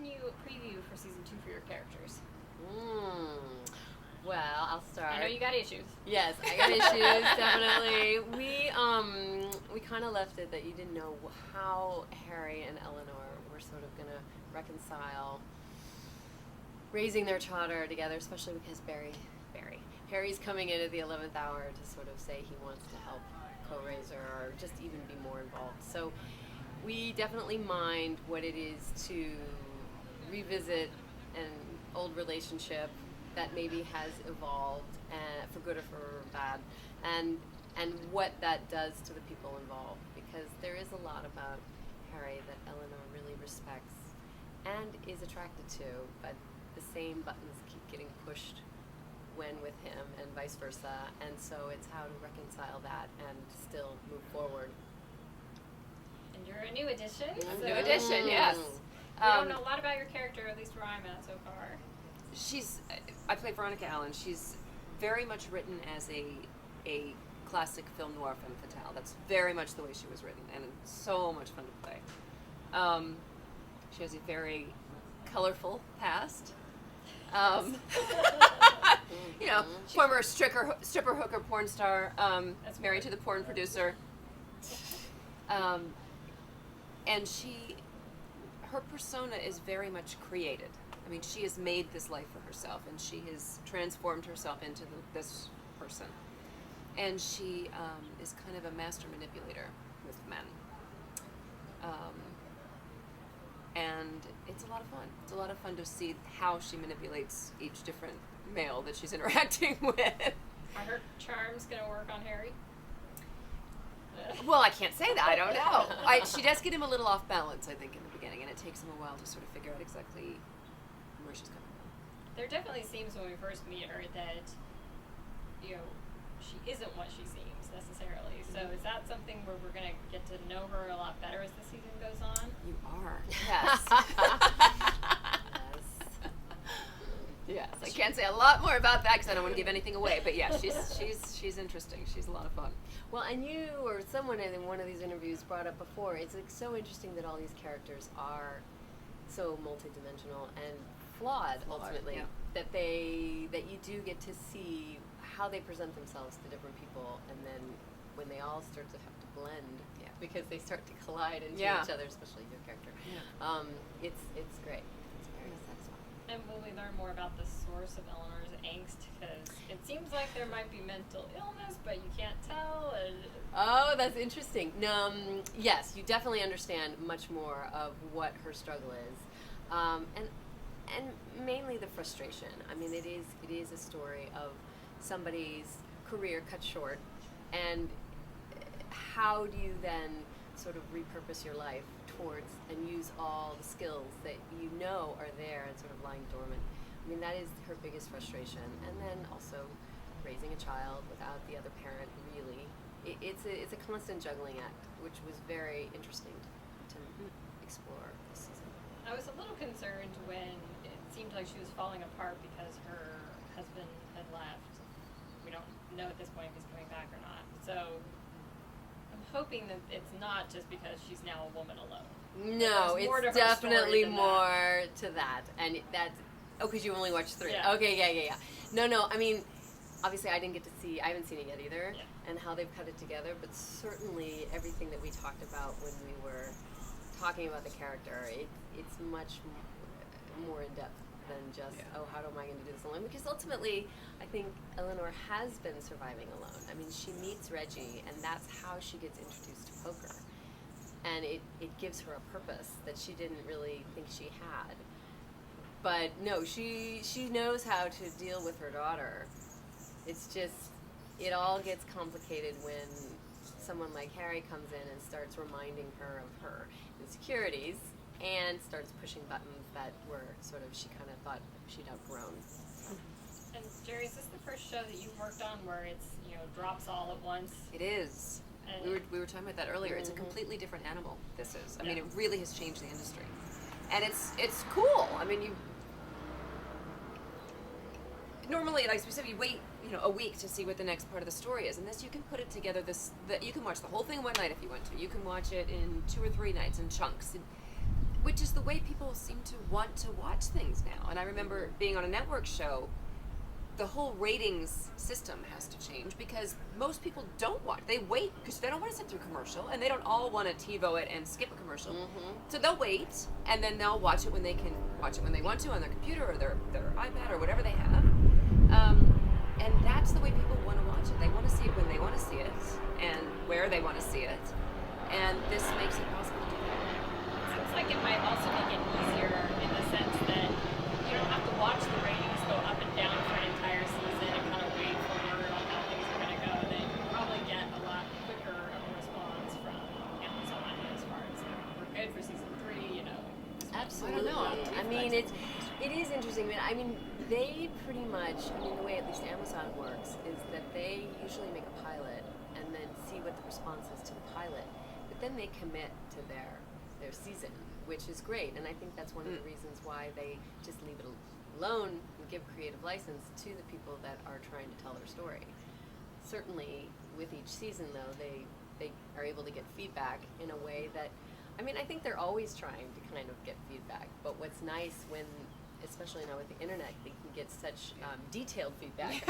can you preview for season 2 for your characters? Well, I'll start. I know you got issues. Yes, I got issues, definitely. We kind of left it that you didn't know how Harry and Eleanor were sort of going to reconcile raising their daughter together, especially because Harry's coming in at the 11th hour to sort of say he wants to help co-raise her or just even be more involved. So we definitely mind what it is to revisit an old relationship that maybe has evolved for good or for bad, and what that does to the people involved, because there is a lot about Harry that Eleanor really respects and is attracted to, but the same buttons keep getting pushed when with him and vice versa, and so it's how to reconcile that and still move forward. And you're a new addition. New addition, yes. We don't know a lot about your character, at least where I'm at so far. I play Veronica Allen. She's very much written as a classic film noir femme fatale. That's very much the way she was written, and it's so much fun to play. She has a very colorful past. Former stripper, hooker, porn star, married to the porn producer. And her persona is very much created. I mean, she has made this life for herself, and she has transformed herself into this person. And she is kind of a master manipulator with men. And it's a lot of fun. It's a lot of fun to see how she manipulates each different male that she's interacting with. Are her charms going to work on Harry? Well, I can't say that. I don't know. She does get him a little off balance, I think, in the beginning, and it takes him a while to sort of figure out exactly where she's coming from. There definitely seems when we first meet her that, she isn't what she seems necessarily. So is that something where we're going to get to know her a lot better as the season goes on? You are. Yes. Yes. I can't say a lot more about that because I don't want to give anything away. But yeah, she's interesting. She's a lot of fun. Well, and you or someone in one of these interviews brought up before, it's like so interesting that all these characters are so multidimensional and flawed ultimately. Yeah. That you do get to see how they present themselves to different people, and then when they all start to have to blend, because they start to collide into each other, especially your character. Yeah. It's great. It's very satisfying. And will we learn more about the source of Eleanor's angst? Because it seems like there might be mental illness, but you can't tell. Oh, that's interesting. Yes, you definitely understand much more of what her struggle is, and mainly the frustration. I mean, it is a story of somebody's career cut short, and how do you then sort of repurpose your life towards and use all the skills that you know are there and sort of lying dormant. I mean, that is her biggest frustration. And then also raising a child without the other parent, really. It's a constant juggling act, which was very interesting to explore this season. I was a little concerned when it seemed like she was falling apart because her husband had left. We don't know at this point if he's coming back or not. So I'm hoping that it's not just because she's now a woman alone. No, it's definitely more to that. And that's, because you only watched 3. Yeah. Okay, yeah. No, I mean, obviously I haven't seen it yet either, and how they've cut it together, but certainly everything that we talked about when we were talking about the character, it's much more in depth than just, how am I going to do this alone? Because ultimately, I think Eleanor has been surviving alone. I mean, she meets Reggie, and that's how she gets introduced to poker. And it gives her a purpose that she didn't really think she had. But no, she knows how to deal with her daughter. It's just, it all gets complicated when someone like Harry comes in and starts reminding her of her insecurities and starts pushing buttons that were sort of, she kind of thought she'd outgrown. And Jeri, is this the first show that you've worked on where it's, drops all at once? It is. We were talking about that earlier. It's a completely different animal, this is. I mean, it really has changed the industry. And it's cool. I mean, normally, like we said, you wait, a week to see what the next part of the story is. And this, you can put it together, you can watch the whole thing one night if you want to. You can watch it in 2 or 3 nights in chunks. which is the way people seem to want to watch things now. And I remember being on a network show, the whole ratings system has to change because most people don't watch. They wait because they don't want to sit through commercial, and they don't all want to TiVo it and skip a commercial. So they'll wait, and then they'll watch it when they can watch it when they want to on their computer or their iPad or whatever they have. And that's the way people want to watch it. They want to see it when they want to see it and where they want to see it. And this makes it possible to do that. Seems like it might also make it easier in the sense that you don't have to watch the ratings go up and down for an entire season and kind of wait for word on how things are going to go. Then you probably get a lot quicker of a response from Amazon as far as we're good for season 3, you know. Absolutely. I mean, it is interesting. I mean, they pretty much, the way at least Amazon works is that they usually make a pilot and then see what the response is to the pilot. But then they commit to their season, which is great. And I think that's one of the reasons why they just leave it alone and give creative license to the people that are trying to tell their story. Certainly, with each season, though, they are able to get feedback in a way that, I think they're always trying to kind of get feedback. But what's nice when, especially now with the internet, they can get such detailed feedback.